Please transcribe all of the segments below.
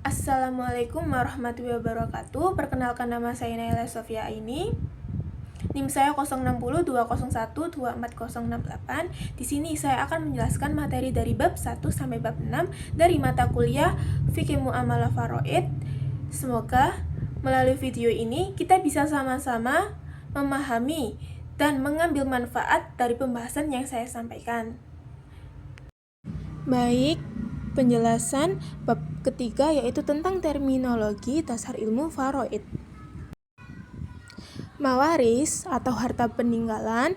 Assalamualaikum warahmatullahi wabarakatuh. Perkenalkan, nama saya Naila Sofia Aini. NIM saya 06020124068. Di sini saya akan menjelaskan materi dari bab 1 sampai bab 6 dari mata kuliah Fikih Muamalah Faraid. Semoga melalui video ini kita bisa sama-sama memahami dan mengambil manfaat dari pembahasan yang saya sampaikan. Baik, penjelasan bab ketiga yaitu tentang terminologi dasar ilmu faraid. Mawaris atau harta peninggalan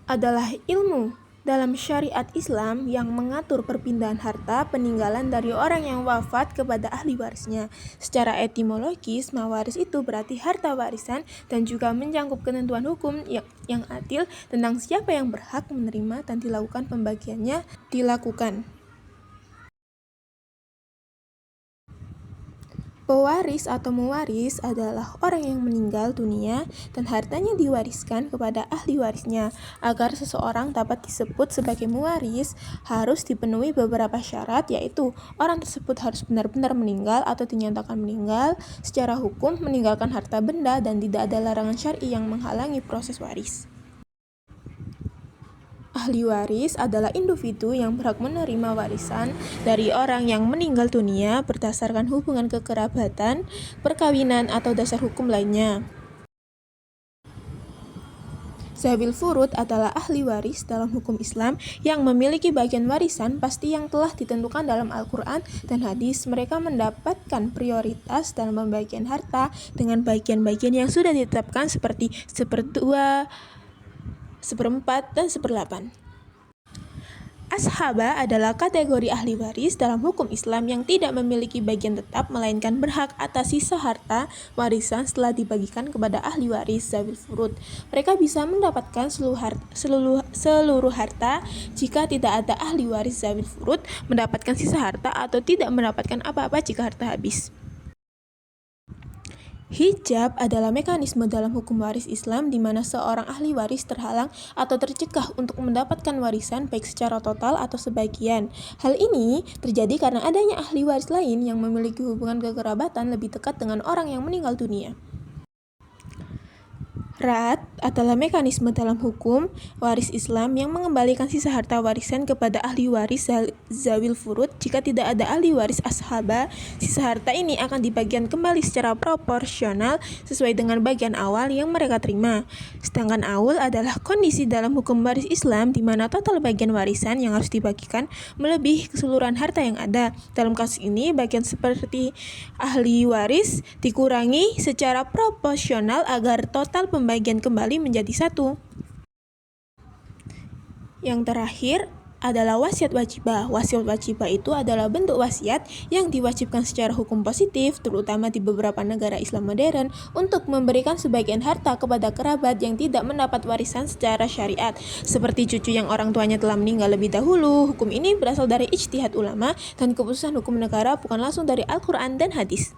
adalah ilmu dalam syariat Islam yang mengatur perpindahan harta peninggalan dari orang yang wafat kepada ahli warisnya. Secara etimologis, mawaris itu berarti harta warisan dan juga mencakup ketentuan hukum yang adil tentang siapa yang berhak menerima dan dilakukan pembagiannya dilakukan. Pewaris atau mewaris adalah orang yang meninggal dunia dan hartanya diwariskan kepada ahli warisnya. Agar seseorang dapat disebut sebagai mewaris, harus dipenuhi beberapa syarat, yaitu orang tersebut harus benar-benar meninggal atau dinyatakan meninggal secara hukum, meninggalkan harta benda, dan tidak ada larangan syar'i yang menghalangi proses waris. Ahli waris adalah individu yang berhak menerima warisan dari orang yang meninggal dunia berdasarkan hubungan kekerabatan, perkawinan, atau dasar hukum lainnya. Zawil furud adalah ahli waris dalam hukum Islam yang memiliki bagian warisan pasti yang telah ditentukan dalam Al-Quran dan hadis. Mereka mendapatkan prioritas dalam pembagian harta dengan bagian-bagian yang sudah ditetapkan seperti 1/2, 1/4, dan 1/8. Ashaba adalah kategori ahli waris dalam hukum Islam yang tidak memiliki bagian tetap, melainkan berhak atas sisa harta warisan setelah dibagikan kepada ahli waris zawil furud. Mereka bisa mendapatkan seluruh harta jika tidak ada ahli waris zawil furud, mendapatkan sisa harta, atau tidak mendapatkan apa-apa jika harta habis. Hijab adalah mekanisme dalam hukum waris Islam di mana seorang ahli waris terhalang atau tercegah untuk mendapatkan warisan baik secara total atau sebagian. Hal ini terjadi karena adanya ahli waris lain yang memiliki hubungan kekerabatan lebih dekat dengan orang yang meninggal dunia. Rad adalah mekanisme dalam hukum waris Islam yang mengembalikan sisa harta warisan kepada ahli waris zawil furud. Jika tidak ada ahli waris ashaba, sisa harta ini akan dibagikan kembali secara proporsional sesuai dengan bagian awal yang mereka terima. Sedangkan aul adalah kondisi dalam hukum waris Islam di mana total bagian warisan yang harus dibagikan melebihi keseluruhan harta yang ada. Dalam kasus ini, bagian seperti ahli waris dikurangi secara proporsional agar total pembagian kembali menjadi satu. Yang terakhir adalah wasiat wajibah. Wasiat wajibah itu adalah bentuk wasiat yang diwajibkan secara hukum positif, terutama di beberapa negara Islam modern, untuk memberikan sebagian harta kepada kerabat yang tidak mendapat warisan secara syariat, seperti cucu yang orang tuanya telah meninggal lebih dahulu. Hukum ini berasal dari ijtihad ulama dan keputusan hukum negara, bukan langsung dari Al-Quran dan hadis.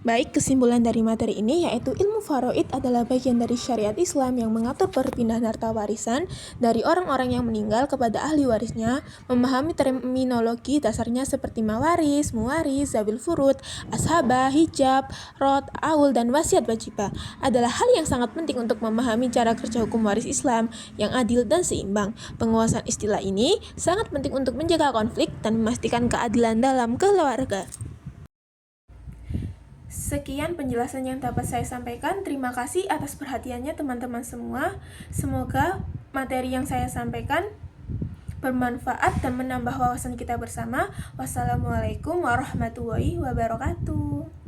Baik, kesimpulan dari materi ini yaitu ilmu faraid adalah bagian dari syariat Islam yang mengatur perpindahan harta warisan dari orang-orang yang meninggal kepada ahli warisnya. Memahami terminologi dasarnya seperti mawaris, muwaris, zawil furud, ashabah, hijab, rod, aul, dan wasiat wajibah adalah hal yang sangat penting untuk memahami cara kerja hukum waris Islam yang adil dan seimbang. Penguasaan istilah ini sangat penting untuk menjaga konflik dan memastikan keadilan dalam keluarga. Sekian penjelasan yang dapat saya sampaikan. Terima kasih atas perhatiannya teman-teman semua. Semoga materi yang saya sampaikan bermanfaat dan menambah wawasan kita bersama. Wassalamualaikum warahmatullahi wabarakatuh.